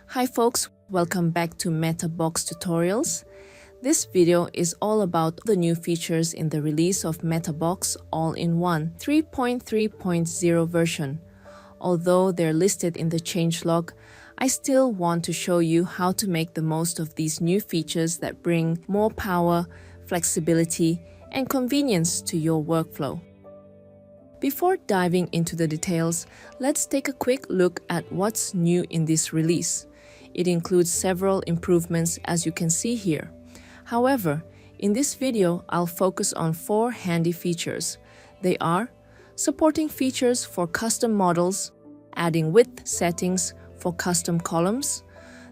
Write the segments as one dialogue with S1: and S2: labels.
S1: Hi folks, welcome back to Meta Box Tutorials. This video is all about the new features in the release of Meta Box All-in-One 3.3.0 version. Although they're listed in the changelog, I still want to show you how to make the most of these new features that bring more power, flexibility, and convenience to your workflow. Before diving into the details, let's take a quick look at what's new in this release. It includes several improvements as you can see here. However, in this video, I'll focus on 4 handy features. They are supporting features for custom models, adding width settings for custom columns,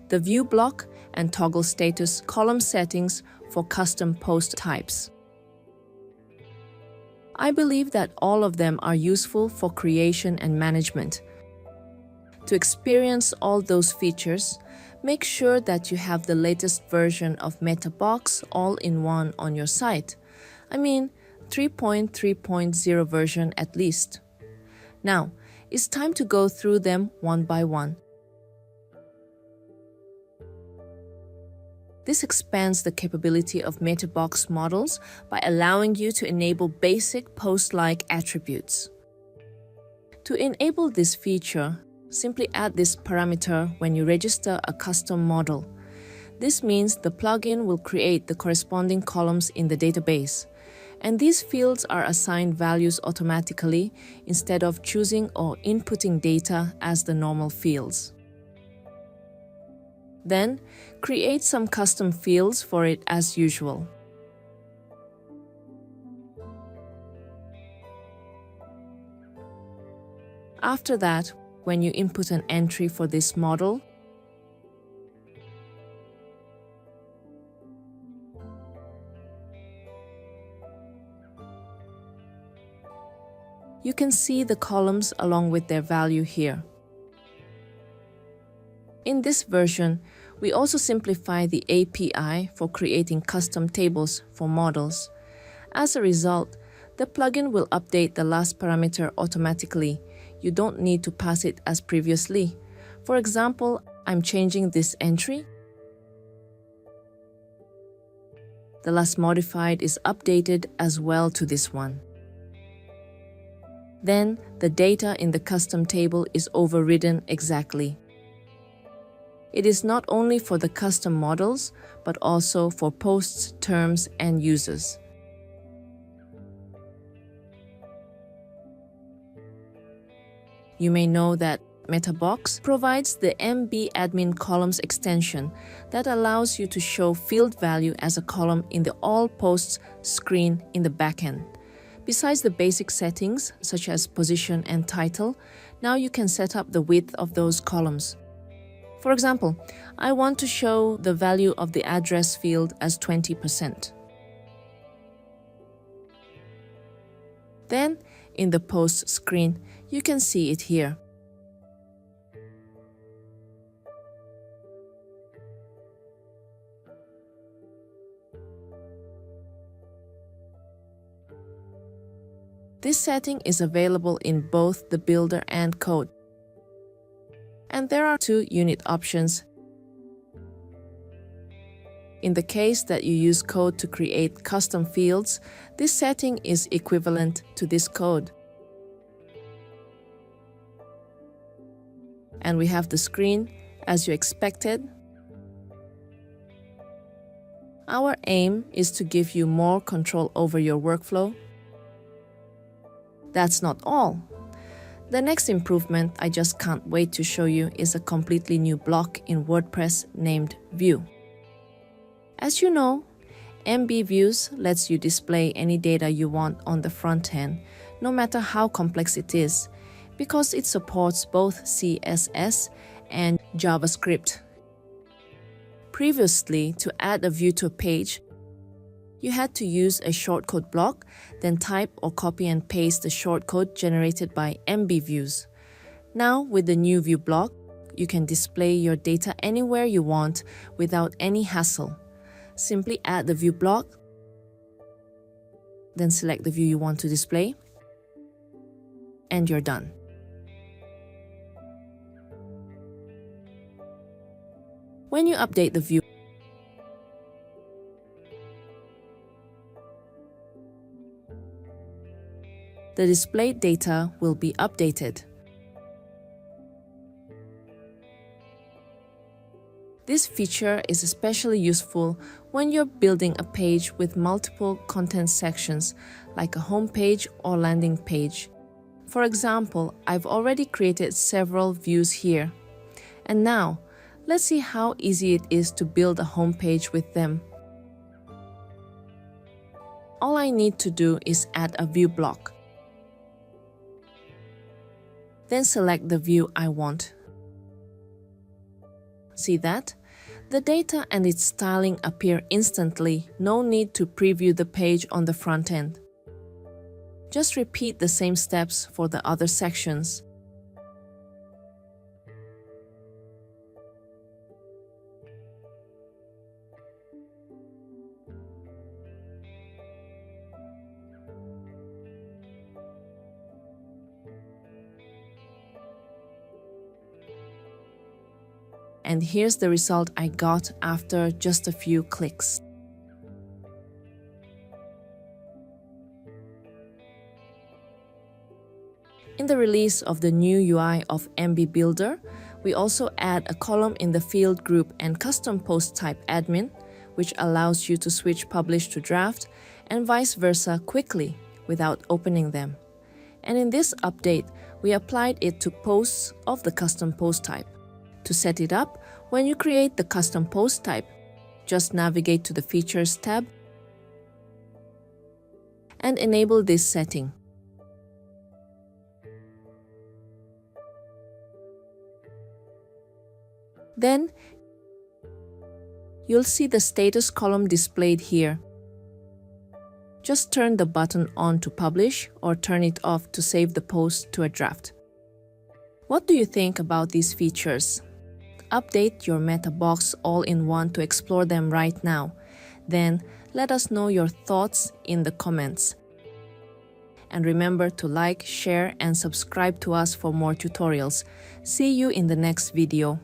S1: the view block and toggle status column settings for custom post types. I believe that all of them are useful for creation and management. To experience all those features, make sure that you have the latest version of Meta Box All-in-One on your site. I mean, 3.3.0 version at least. Now, it's time to go through them one by one. This expands the capability of Meta Box models by allowing you to enable basic post-like attributes. To enable this feature, simply add this parameter when you register a custom model. This means the plugin will create the corresponding columns in the database, and these fields are assigned values automatically instead of choosing or inputting data as the normal fields. Then, create some custom fields for it as usual. After that, when you input an entry for this model, you can see the columns along with their value here. In this version, we also simplify the API for creating custom tables for models. As a result, the plugin will update the last parameter automatically. You don't need to pass it as previously. For example, I'm changing this entry. The last modified is updated as well to this one. Then, the data in the custom table is overridden exactly. It is not only for the custom models, but also for posts, terms, and users. You may know that Meta Box provides the MB Admin Columns extension that allows you to show field value as a column in the All Posts screen in the backend. Besides the basic settings, such as position and title, now you can set up the width of those columns. For example, I want to show the value of the address field as 20%. Then, in the post screen, you can see it here. This setting is available in both the builder and code. And there are 2 unit options. In the case that you use code to create custom fields, this setting is equivalent to this code. And we have the screen, as you expected. Our aim is to give you more control over your workflow. That's not all. The next improvement I just can't wait to show you is a completely new block in WordPress named View. As you know, MB Views lets you display any data you want on the front end, no matter how complex it is, because it supports both CSS and JavaScript. Previously, to add a view to a page, you had to use a shortcode block, then type or copy and paste the shortcode generated by MB Views. Now, with the new view block, you can display your data anywhere you want without any hassle. Simply add the view block, then select the view you want to display, and you're done. When you update the view, the displayed data will be updated. This feature is especially useful when you're building a page with multiple content sections, like a home page or landing page. For example, I've already created several views here. And now, let's see how easy it is to build a home page with them. All I need to do is add a view block. Then select the view I want. See that? The data and its styling appear instantly, no need to preview the page on the front end. Just repeat the same steps for the other sections. And here's the result I got after just a few clicks. In the release of the new UI of MB Builder, we also add a column in the field group and custom post type admin, which allows you to switch publish to draft and vice versa quickly without opening them. And in this update, we applied it to posts of the custom post type. To set it up, when you create the custom post type, just navigate to the Features tab and enable this setting. Then, you'll see the status column displayed here. Just turn the button on to publish or turn it off to save the post to a draft. What do you think about these features? Update your Meta Box all-in-one to explore them right now. Then, let us know your thoughts in the comments. And remember to like, share, and subscribe to us for more tutorials. See you in the next video.